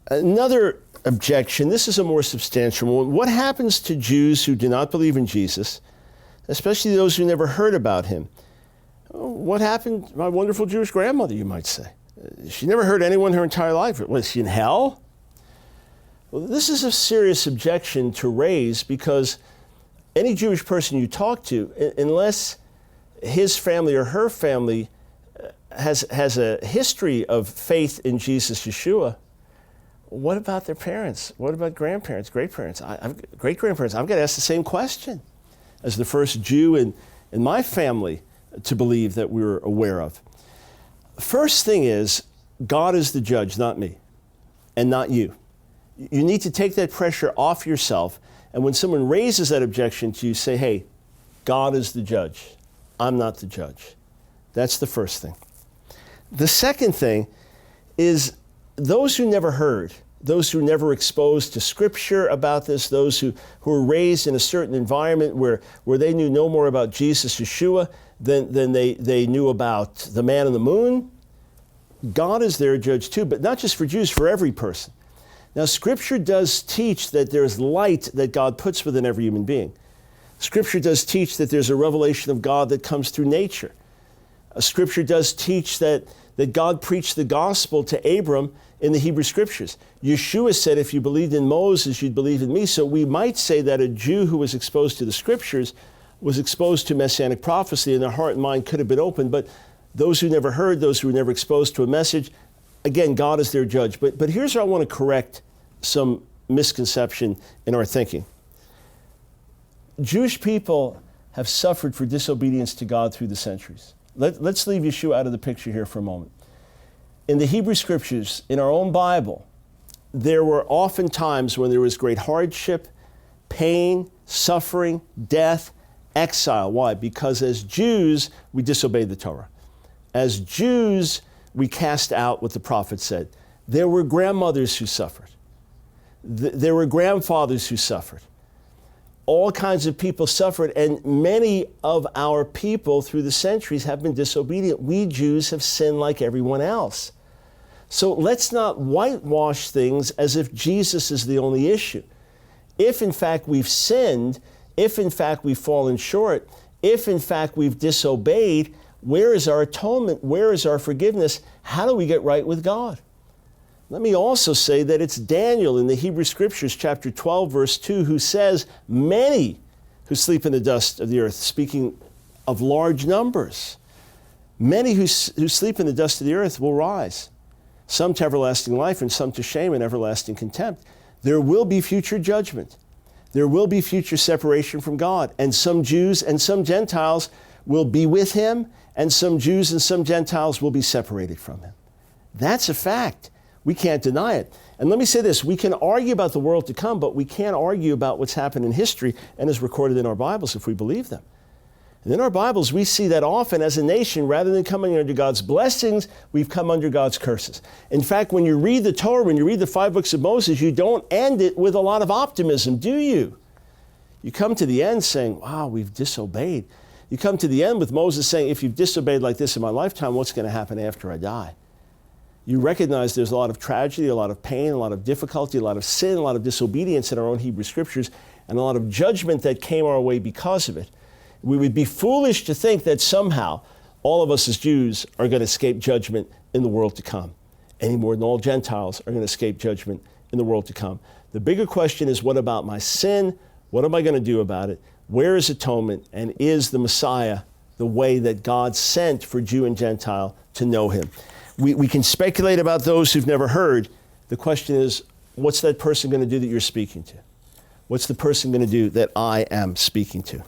Another objection, this is a more substantial one. What happens to Jews who do not believe in Jesus, especially those who never heard about him? What happened to my wonderful Jewish grandmother, you might say? She never heard anyone her entire life. Was she in hell? Well, this is a serious objection to raise, because any Jewish person you talk to, unless his family or her family has a history of faith in Jesus Yeshua, what about their parents? What about grandparents, great-parents? Great-grandparents? I've got to ask the same question as the first Jew in my family to believe that we were aware of. First thing is, God is the judge, not me, and not you. You need to take that pressure off yourself, and when someone raises that objection to you, say, hey, God is the judge. I'm not the judge. That's the first thing. The second thing is those who never heard, those who never exposed to Scripture about this, those who were raised in a certain environment where they knew no more about Jesus Yeshua than they knew about the man on the moon, God is their judge too, but not just for Jews, for every person. Now, Scripture does teach that there's light that God puts within every human being. Scripture does teach that there's a revelation of God that comes through nature. Scripture does teach that God preached the gospel to Abram in the Hebrew Scriptures. Yeshua said, if you believed in Moses, you'd believe in me. So we might say that a Jew who was exposed to the Scriptures was exposed to Messianic prophecy, and their heart and mind could have been opened. But those who never heard, those who were never exposed to a message, again, God is their judge. But here's where I want to correct some misconception in our thinking. Jewish people have suffered for disobedience to God through the centuries. Let's leave Yeshua out of the picture here for a moment. In the Hebrew Scriptures, in our own Bible, there were often times when there was great hardship, pain, suffering, death, exile. Why? Because as Jews, we disobeyed the Torah. As Jews, we cast out what the prophet said. There were grandmothers who suffered. There were grandfathers who suffered. All kinds of people suffered, and many of our people through the centuries have been disobedient. We Jews have sinned like everyone else. So let's not whitewash things as if Jesus is the only issue. If in fact we've sinned, if in fact we've fallen short, if in fact we've disobeyed, where is our atonement? Where is our forgiveness? How do we get right with God? Let me also say that it's Daniel in the Hebrew Scriptures, chapter 12, verse 2, who says, many who sleep in the dust of the earth, speaking of large numbers, many who sleep in the dust of the earth will rise, some to everlasting life and some to shame and everlasting contempt. There will be future judgment. There will be future separation from God, and some Jews and some Gentiles will be with him, and some Jews and some Gentiles will be separated from him. That's a fact. We can't deny it. And let me say this, we can argue about the world to come, but we can't argue about what's happened in history and is recorded in our Bibles if we believe them. And in our Bibles, we see that often as a nation, rather than coming under God's blessings, we've come under God's curses. In fact, when you read the Torah, when you read the 5 books of Moses, you don't end it with a lot of optimism, do you? You come to the end saying, wow, we've disobeyed. You come to the end with Moses saying, if you've disobeyed like this in my lifetime, what's going to happen after I die? You recognize there's a lot of tragedy, a lot of pain, a lot of difficulty, a lot of sin, a lot of disobedience in our own Hebrew Scriptures, and a lot of judgment that came our way because of it. We would be foolish to think that somehow all of us as Jews are going to escape judgment in the world to come, any more than all Gentiles are going to escape judgment in the world to come. The bigger question is, what about my sin? What am I going to do about it? Where is atonement? And is the Messiah the way that God sent for Jew and Gentile to know him? We can speculate about those who've never heard. The question is, what's that person going to do that you're speaking to? What's the person going to do that I am speaking to?